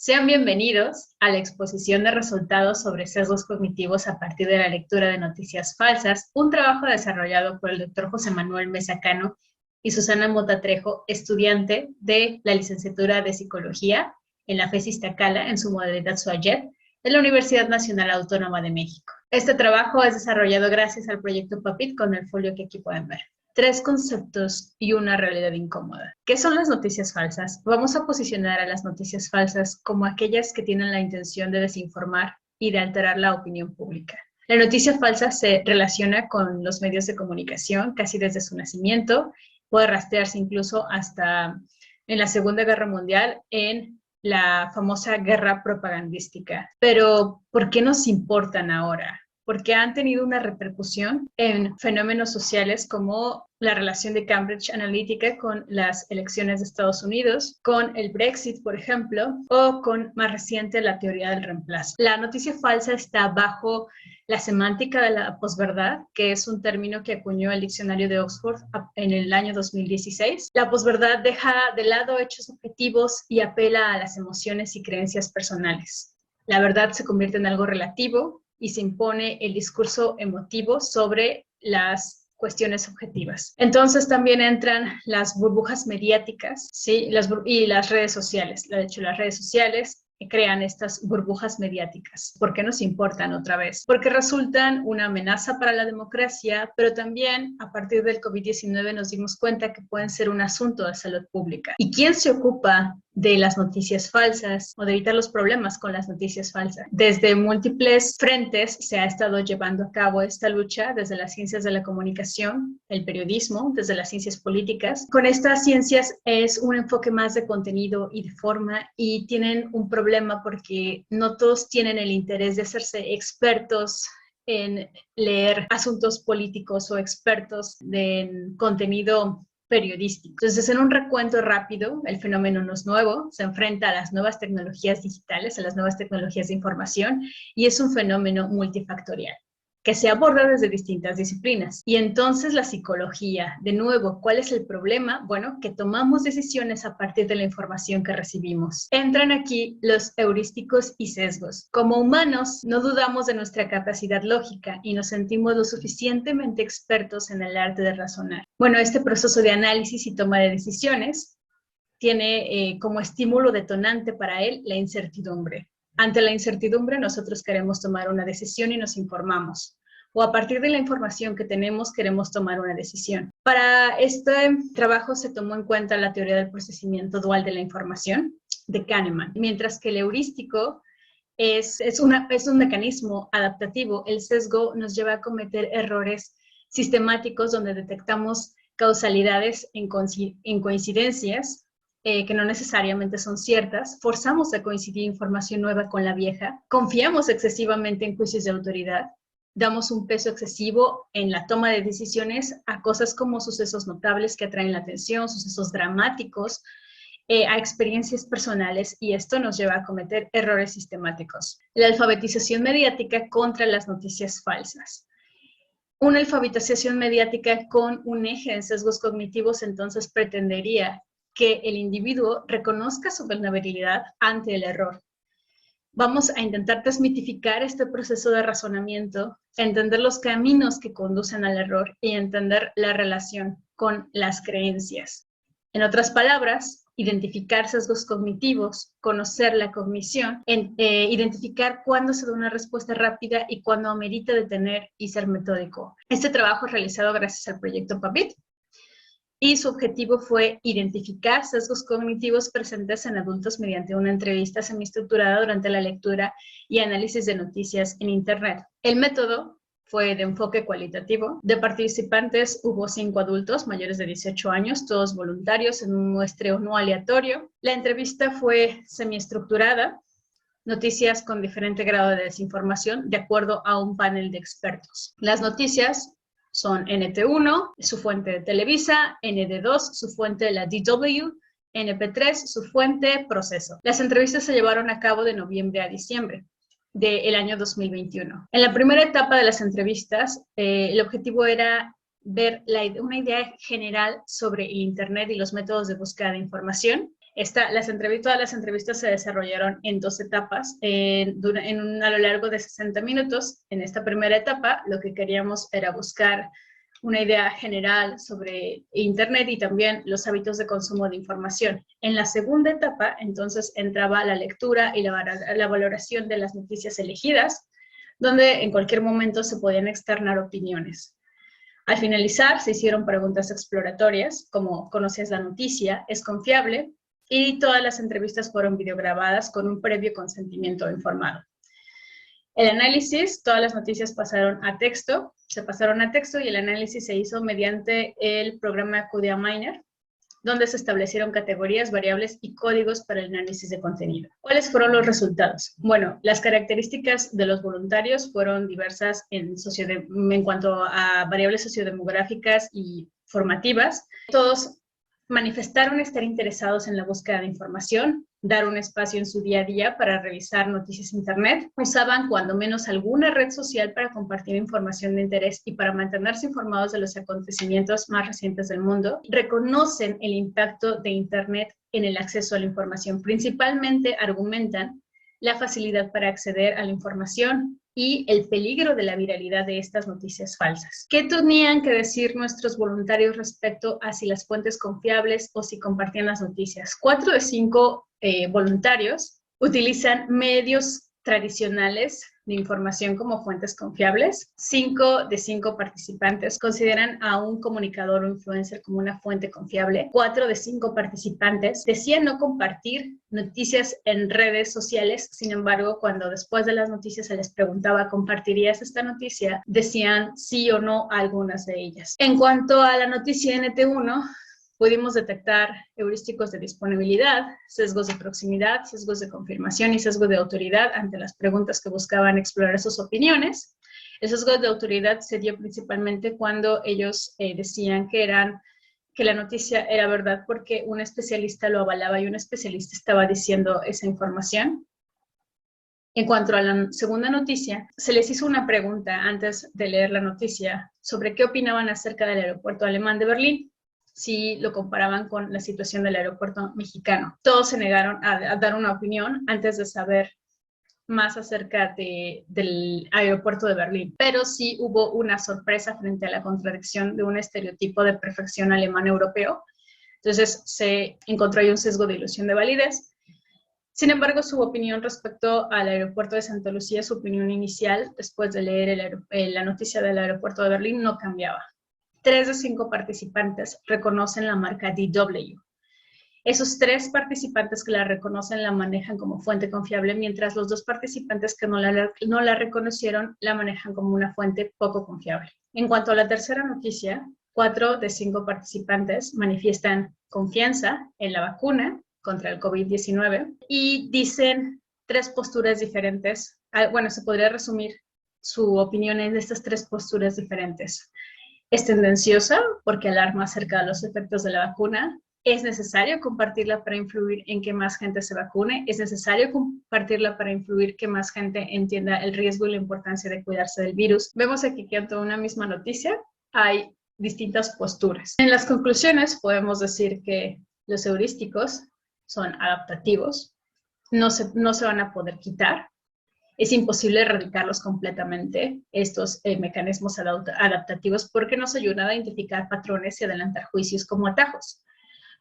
Sean bienvenidos a la exposición de resultados sobre sesgos cognitivos a partir de la lectura de noticias falsas, un trabajo desarrollado por el Dr. José Manuel Mesa Cano y Susana Mota Trejo, estudiante de la licenciatura de Psicología en la FES Iztacala, en su modalidad SUAYET, de la Universidad Nacional Autónoma de México. Este trabajo es desarrollado gracias al proyecto PAPIT con el folio que aquí pueden ver. 3 conceptos y una realidad incómoda. ¿Qué son las noticias falsas? Vamos a posicionar a las noticias falsas como aquellas que tienen la intención de desinformar y de alterar la opinión pública. La noticia falsa se relaciona con los medios de comunicación casi desde su nacimiento, puede rastrearse incluso hasta en la Segunda Guerra Mundial en la famosa guerra propagandística. Pero, ¿por qué nos importan ahora? Porque han tenido una repercusión en fenómenos sociales como la relación de Cambridge Analytica con las elecciones de Estados Unidos, con el Brexit, por ejemplo, o con más reciente la teoría del reemplazo. La noticia falsa está bajo la semántica de la posverdad, que es un término que acuñó el diccionario de Oxford en el año 2016. La posverdad deja de lado hechos objetivos y apela a las emociones y creencias personales. La verdad se convierte en algo relativo y se impone el discurso emotivo sobre las cuestiones objetivas. Entonces también entran las burbujas mediáticas, ¿sí? Y las redes sociales. De hecho, las redes sociales crean estas burbujas mediáticas. ¿Por qué nos importan otra vez? Porque resultan una amenaza para la democracia, pero también a partir del COVID-19 nos dimos cuenta que pueden ser un asunto de salud pública. ¿Y quién se ocupa de las noticias falsas o de evitar los problemas con las noticias falsas? Desde múltiples frentes se ha estado llevando a cabo esta lucha, desde las ciencias de la comunicación, el periodismo, desde las ciencias políticas. Con estas ciencias es un enfoque más de contenido y de forma, y tienen un problema porque no todos tienen el interés de hacerse expertos en leer asuntos políticos o expertos en contenido periodístico. Entonces, en un recuento rápido, el fenómeno no es nuevo, se enfrenta a las nuevas tecnologías digitales, a las nuevas tecnologías de información, y es un fenómeno multifactorial que se aborda desde distintas disciplinas. Y entonces la psicología, de nuevo, ¿cuál es el problema? Bueno, que tomamos decisiones a partir de la información que recibimos. Entran aquí los heurísticos y sesgos. Como humanos, no dudamos de nuestra capacidad lógica y nos sentimos lo suficientemente expertos en el arte de razonar. Bueno, este proceso de análisis y toma de decisiones tiene como estímulo detonante para él la incertidumbre. Ante la incertidumbre, nosotros queremos tomar una decisión y nos informamos. O a partir de la información que tenemos, queremos tomar una decisión. Para este trabajo se tomó en cuenta la teoría del procesamiento dual de la información de Kahneman, mientras que el heurístico es un mecanismo adaptativo. El sesgo nos lleva a cometer errores sistemáticos donde detectamos causalidades en coincidencias que no necesariamente son ciertas, forzamos a coincidir información nueva con la vieja, confiamos excesivamente en juicios de autoridad, damos un peso excesivo en la toma de decisiones a cosas como sucesos notables que atraen la atención, sucesos dramáticos, a experiencias personales, y esto nos lleva a cometer errores sistemáticos. La alfabetización mediática contra las noticias falsas. Una alfabetización mediática con un eje en sesgos cognitivos entonces pretendería que el individuo reconozca su vulnerabilidad ante el error. Vamos a intentar desmitificar este proceso de razonamiento, entender los caminos que conducen al error y entender la relación con las creencias. En otras palabras, identificar sesgos cognitivos, conocer la cognición, identificar cuándo se da una respuesta rápida y cuándo amerita detener y ser metódico. Este trabajo es realizado gracias al proyecto PAPIT, y su objetivo fue identificar sesgos cognitivos presentes en adultos mediante una entrevista semiestructurada durante la lectura y análisis de noticias en Internet. El método fue de enfoque cualitativo. De participantes hubo 5 adultos mayores de 18 años, todos voluntarios en un muestreo no aleatorio. La entrevista fue semiestructurada, noticias con diferente grado de desinformación, de acuerdo a un panel de expertos. Las noticias son NT1, su fuente de Televisa, ND2, su fuente de la DW, NP3, su fuente Proceso. Las entrevistas se llevaron a cabo de noviembre a diciembre del año 2021. En la primera etapa de las entrevistas, el objetivo era ver una idea general sobre el Internet y los métodos de búsqueda de información. Todas las entrevistas se desarrollaron en 2 etapas, a lo largo de 60 minutos. En esta primera etapa, lo que queríamos era buscar una idea general sobre Internet y también los hábitos de consumo de información. En la segunda etapa, entonces, entraba la lectura y la valoración de las noticias elegidas, donde en cualquier momento se podían externar opiniones. Al finalizar, se hicieron preguntas exploratorias, como ¿conocías la noticia? ¿Es confiable? Y todas las entrevistas fueron videograbadas con un previo consentimiento informado. El análisis, todas las noticias se pasaron a texto y el análisis se hizo mediante el programa Cudia Miner, donde se establecieron categorías, variables y códigos para el análisis de contenido. ¿Cuáles fueron los resultados? Bueno, las características de los voluntarios fueron diversas en cuanto a variables sociodemográficas y formativas. Todos manifestaron estar interesados en la búsqueda de información, dar un espacio en su día a día para revisar noticias en Internet, usaban cuando menos alguna red social para compartir información de interés y para mantenerse informados de los acontecimientos más recientes del mundo, reconocen el impacto de Internet en el acceso a la información. Principalmente argumentan la facilidad para acceder a la información y el peligro de la viralidad de estas noticias falsas. ¿Qué tenían que decir nuestros voluntarios respecto a si las fuentes confiables o si compartían las noticias? 4 de 5 voluntarios utilizan medios tradicionales de información como fuentes confiables. 5 de 5 participantes consideran a un comunicador o influencer como una fuente confiable. 4 de 5 participantes decían no compartir noticias en redes sociales. Sin embargo, cuando después de las noticias se les preguntaba, ¿compartirías esta noticia?, decían sí o no a algunas de ellas. En cuanto a la noticia NT1, pudimos detectar heurísticos de disponibilidad, sesgos de proximidad, sesgos de confirmación y sesgo de autoridad ante las preguntas que buscaban explorar sus opiniones. El sesgo de autoridad se dio principalmente cuando ellos decían que la noticia era verdad porque un especialista lo avalaba y un especialista estaba diciendo esa información. En cuanto a la segunda noticia, se les hizo una pregunta antes de leer la noticia sobre qué opinaban acerca del aeropuerto alemán de Berlín, si lo comparaban con la situación del aeropuerto mexicano. Todos se negaron a dar una opinión antes de saber más acerca del aeropuerto de Berlín, pero sí hubo una sorpresa frente a la contradicción de un estereotipo de perfección alemán-europeo. Entonces se encontró ahí un sesgo de ilusión de validez. Sin embargo, su opinión respecto al aeropuerto de Santa Lucía, su opinión inicial, después de leer la noticia del aeropuerto de Berlín, no cambiaba. 3 de 5 participantes reconocen la marca DW. Esos 3 participantes que la reconocen la manejan como fuente confiable, mientras los 2 participantes que no la reconocieron la manejan como una fuente poco confiable. En cuanto a la tercera noticia, 4 de 5 participantes manifiestan confianza en la vacuna contra el COVID-19 y dicen 3 posturas diferentes. Bueno, se podría resumir su opinión en estas 3 posturas diferentes. Es tendenciosa porque alarma acerca de los efectos de la vacuna. Es necesario compartirla para influir en que más gente se vacune. Es necesario compartirla para influir que más gente entienda el riesgo y la importancia de cuidarse del virus. Vemos aquí que ante una misma noticia hay distintas posturas. En las conclusiones podemos decir que los heurísticos son adaptativos, no se van a poder quitar. Es imposible erradicarlos completamente, estos mecanismos adaptativos, porque nos ayudan a identificar patrones y adelantar juicios como atajos.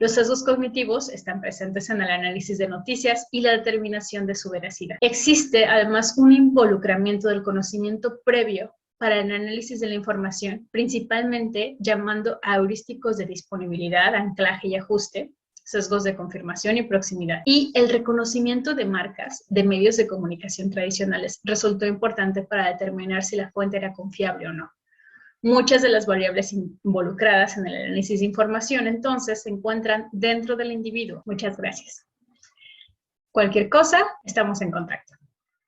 Los sesgos cognitivos están presentes en el análisis de noticias y la determinación de su veracidad. Existe además un involucramiento del conocimiento previo para el análisis de la información, principalmente llamando a heurísticos de disponibilidad, anclaje y ajuste, sesgos de confirmación y proximidad. Y el reconocimiento de marcas de medios de comunicación tradicionales resultó importante para determinar si la fuente era confiable o no. Muchas de las variables involucradas en el análisis de información, entonces, se encuentran dentro del individuo. Muchas gracias. Cualquier cosa, estamos en contacto.